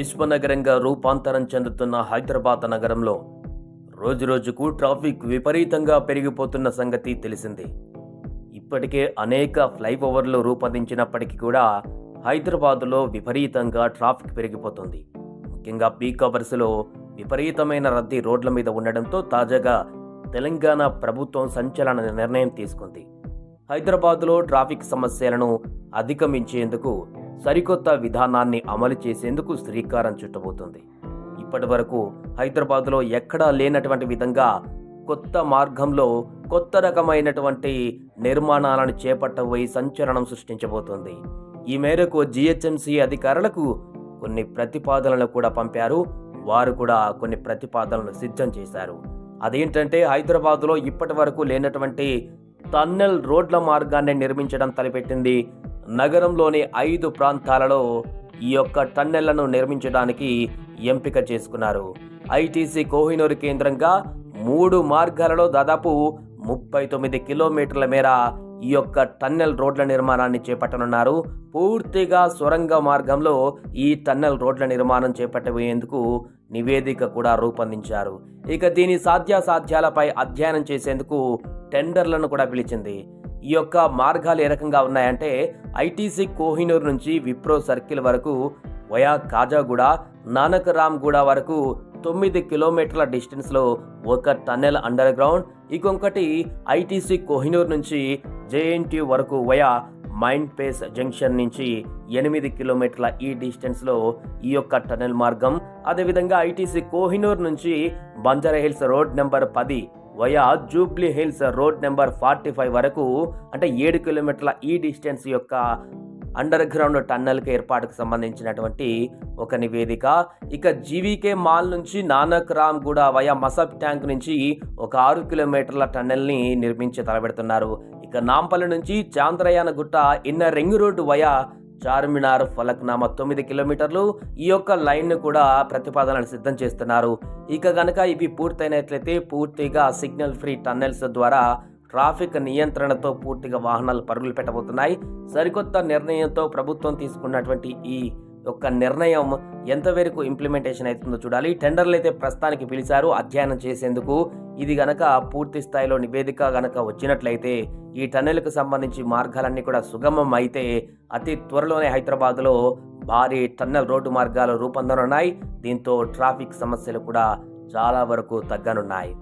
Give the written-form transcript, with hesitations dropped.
విశ్వనగరంగా రూపాంతరం చెందుతున్న హైదరాబాద్ నగరంలో రోజురోజుకు ట్రాఫిక్ విపరీతంగా పెరిగిపోతున్న సంగతి తెలిసిందే. ఇప్పటికే అనేక ఫ్లైఓవర్లు రూపొందించినప్పటికీ కూడా హైదరాబాద్లో విపరీతంగా ట్రాఫిక్ పెరిగిపోతుంది. ముఖ్యంగా పీక్ అవర్స్లో విపరీతమైన రద్దీ రోడ్ల మీద ఉండడంతో తాజాగా తెలంగాణ ప్రభుత్వం సంచలన నిర్ణయం తీసుకుంది. హైదరాబాద్లో ట్రాఫిక్ సమస్యలను అధిగమించేందుకు సరికొత్త విధానాన్ని అమలు చేసేందుకు శ్రీకారం చుట్టబోతుంది. ఇప్పటి వరకు హైదరాబాద్లో ఎక్కడా లేనటువంటి విధంగా కొత్త మార్గంలో కొత్త రకమైనటువంటి నిర్మాణాలను చేపట్టబోయి సంచలనం సృష్టించబోతోంది. ఈ మేరకు జిహెచ్ఎంసీ అధికారులకు కొన్ని ప్రతిపాదనలు కూడా పంపారు. వారు కూడా కొన్ని ప్రతిపాదనలు సిద్ధం చేశారు. అదేంటంటే హైదరాబాద్లో ఇప్పటి వరకు లేనటువంటి టన్నెల్ రోడ్ల మార్గాన్ని నిర్మించడం తలపెట్టింది. నగరంలోని 5 ప్రాంతాలలో ఈ యొక్క టన్నెళ్లను నిర్మించడానికి ఎంపిక చేసుకున్నారు. ఐటీసీ కోహినూర్ కేంద్రంగా 3 మార్గాలలో దాదాపు 39 కిలోమీటర్ల మేర ఈ యొక్క టన్నెల్ రోడ్ల నిర్మాణాన్ని చేపట్టనున్నారు. పూర్తిగా సొరంగ మార్గంలో ఈ టన్నెల్ రోడ్ల నిర్మాణం చేపట్టబోయేందుకు నివేదిక కూడా రూపొందించారు. ఇక దీని సాధ్యాసాధ్యాలపై అధ్యయనం చేసేందుకు టెండర్లను కూడా పిలిచింది. ఈ యొక్క మార్గాలు ఏ రకంగా ఉన్నాయంటే ఐటీసీ కోహినూర్ నుంచి విప్రో సర్కిల్ వరకు వయా కాజాగూడ, నానకరామ్గూడ వరకు 9 కిలోమీటర్ల డిస్టెన్స్లో ఒక టన్నెల్ అండర్ గ్రౌండ్. ఇంకొకటి ఐటీసీ కోహినూర్ నుంచి జేఎన్టీయూ వరకు వయా మైండ్ పేస్ జంక్షన్ నుంచి 8 కిలోమీటర్ల ఈ డిస్టెన్స్లో ఈ యొక్క టన్నెల్ మార్గం. అదేవిధంగా ఐటీసీ కోహినూర్ నుంచి Banjara Hills road number 10 via Jubilee hills road number 45 వరకు అంటే 7 కిలోమీటర్ల ఈ డిస్టెన్స్ యొక్క అండర్ గ్రౌండ్ టన్నెల్కి ఏర్పాటుకు సంబంధించినటువంటి ఒక నివేదిక. ఇక జీవీకే మాల్ నుంచి నానక్ రామ్ గూడ వయా మసబ్ ట్యాంక్ నుంచి ఒక 6 కిలోమీటర్ల టన్నెల్ని నిర్మించి తలపెడుతున్నారు. ఇక నాంపల్లి నుంచి చాంద్రయాన గుట్ట inner ring road via Charminar Falaknuma 9 కిలోమీటర్లు ఈ యొక్క లైన్ కూడా ప్రతిపాదనలు సిద్ధం చేస్తున్నారు. ఇక గనక ఇవి పూర్తయినట్లయితే పూర్తిగా సిగ్నల్ ఫ్రీ టన్నెల్స్ ద్వారా ట్రాఫిక్ నియంత్రణతో పూర్తిగా వాహనాలు పరుగులు పెట్టబోతున్నాయి. సరికొత్త నిర్ణయంతో ప్రభుత్వం తీసుకున్నటువంటి ఈ యొక్క నిర్ణయం ఎంతవరకు ఇంప్లిమెంటేషన్ అవుతుందో చూడాలి. టెండర్లు అయితే ప్రస్తుతానికి పిలిచారు అధ్యయనం చేసేందుకు. ఇది గనక పూర్తి స్థాయిలో నివేదిక గనక వచ్చినట్లయితే ఈ టన్నెల్కు సంబంధించి మార్గాలన్నీ కూడా సుగమం అయితే అతి త్వరలోనే హైదరాబాద్లో భారీ టన్నెల్ రోడ్డు మార్గాలు రూపొందనున్నాయి. దీంతో ట్రాఫిక్ సమస్యలు కూడా చాలా వరకు తగ్గనున్నాయి.